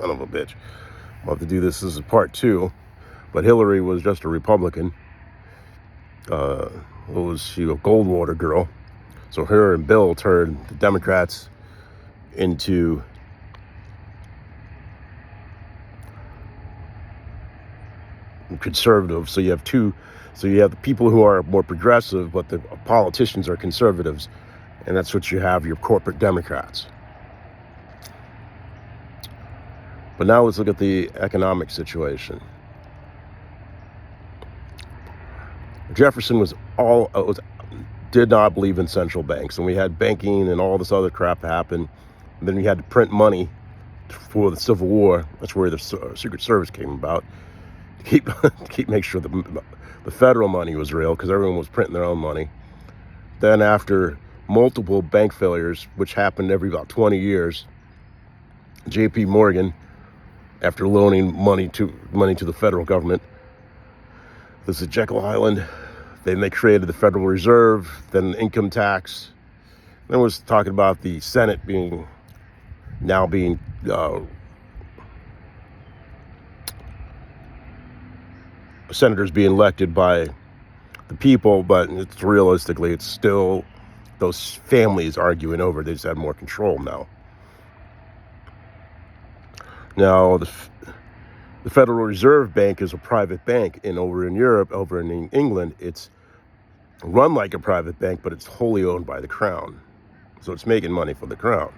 Son of a bitch. I'll have to do this as a part two. But Hillary was just a Republican. What was she? A Goldwater girl. So her and Bill turned the Democrats into conservative. So you have the people who are more progressive, but the politicians are conservatives. And that's what you have, your corporate Democrats. But now let's look at the economic situation. Jefferson did not believe in central banks, and we had banking and all this other crap happen. And then we had to print money for the Civil War. That's where the Secret Service came about. To make sure the federal money was real, because everyone was printing their own money. Then after multiple bank failures, which happened every about 20 years, J.P. Morgan, after loaning money to the federal government, this is Jekyll Island. Then they created the Federal Reserve, then income tax. Then was talking about the Senate being senators being elected by the people, but realistically, it's still those families arguing over. They just have more control now. Now, the Federal Reserve Bank is a private bank, and over in Europe, over in England, it's run like a private bank, but it's wholly owned by the crown. So it's making money for the crown.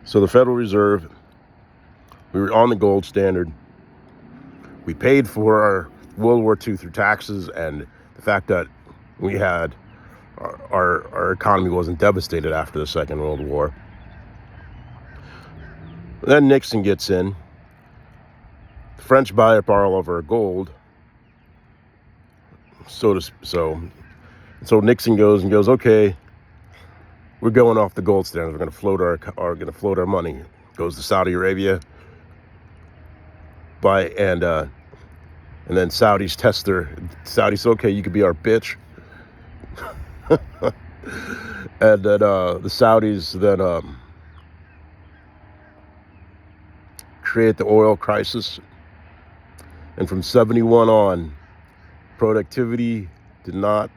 So the Federal Reserve, we were on the gold standard. We paid for our World War II through taxes and the fact that we had our economy wasn't devastated after the Second World War. Then Nixon gets in. The French buy up all of our gold. So Nixon goes, okay, we're going off the gold standard. We're going to float our money. Goes to Saudi Arabia. And then Saudis test Saudis, okay, you could be our bitch. And then the Saudis then create the oil crisis. And from 71 on, productivity did not,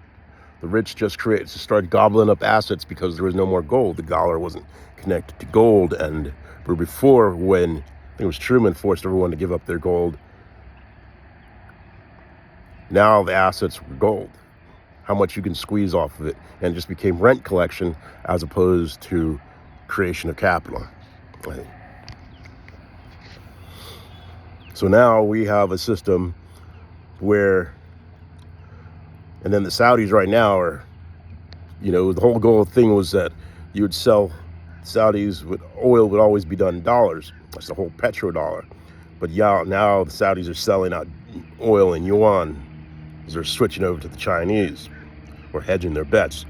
the rich just started gobbling up assets because there was no more gold. The dollar wasn't connected to gold. And before, when I think it was Truman forced everyone to give up their gold, now the assets were gold. How much you can squeeze off of it. And it just became rent collection as opposed to creation of capital. Right? So now we have a system where, and then the Saudis right now are, the whole gold thing was that you would sell oil would always be done in dollars. That's the whole petrodollar. But yeah, now the Saudis are selling out oil in yuan because they're switching over to the Chinese or hedging their bets.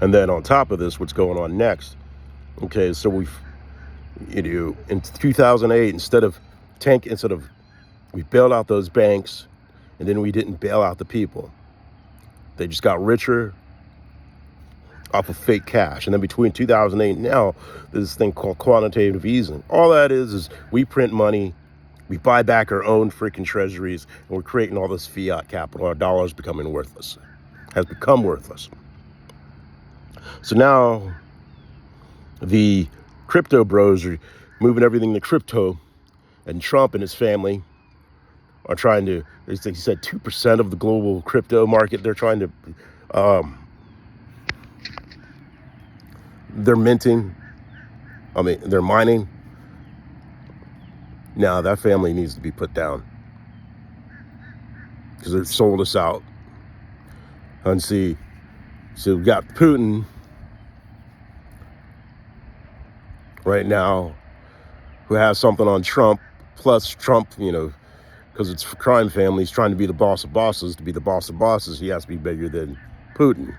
And then on top of this, what's going on next? Okay, so in 2008, we bailed out those banks, and then we didn't bail out the people. They just got richer off of fake cash. And then between 2008 and now, there's this thing called quantitative easing. All that is we print money, we buy back our own freaking treasuries, and we're creating all this fiat capital. Our dollar's has become worthless. So now the crypto bros are moving everything to crypto, and Trump and his family are trying to, he said 2% of the global crypto market, they're trying to, they're mining. Now that family needs to be put down because they've sold us out. And so we've got Putin right now, who has something on Trump, plus Trump, because it's crime families trying to be the boss of bosses. To be the boss of bosses, he has to be bigger than Putin.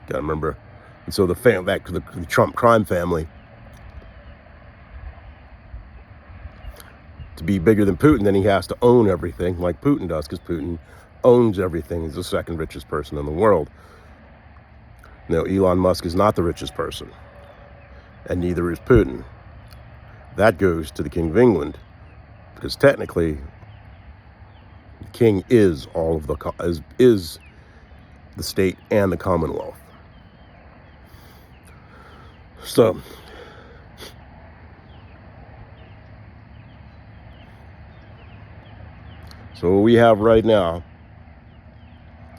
Gotta remember. And so the Trump crime family, to be bigger than Putin, then he has to own everything like Putin does, because Putin owns everything. He's the second richest person in the world. No, Elon Musk is not the richest person, and neither is Putin. That goes to the King of England, because technically, the king is all of is the state and the Commonwealth. So what we have right now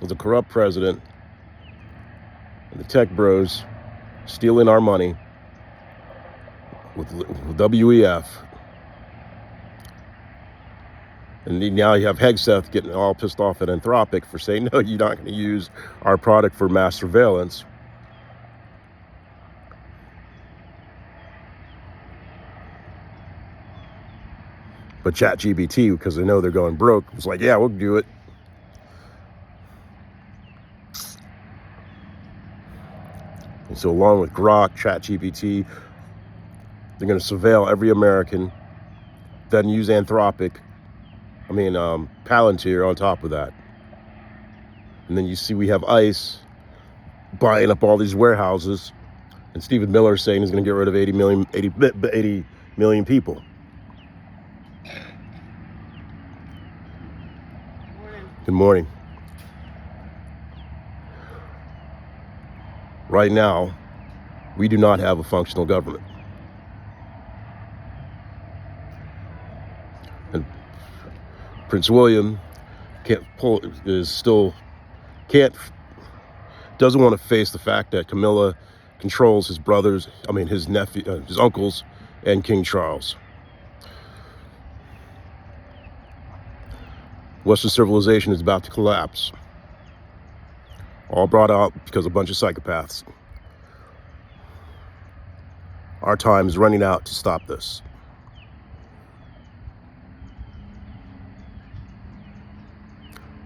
is a corrupt president and the tech bros stealing our money with WEF. And now you have Hegseth getting all pissed off at Anthropic for saying, no, you're not going to use our product for mass surveillance. But ChatGPT, because they know they're going broke, was like, yeah, we'll do it. And so along with Grok, ChatGPT, they're going to surveil every American, then use Palantir on top of that. And then you see we have ICE buying up all these warehouses, and Stephen Miller saying he's going to get rid of 80 million people. Good morning. Right now, we do not have a functional government. And Prince William doesn't want to face the fact that Camilla controls his brothers, his nephew, his uncles, and King Charles. Western civilization is about to collapse. All brought out because of a bunch of psychopaths. Our time is running out to stop this.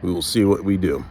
We will see what we do.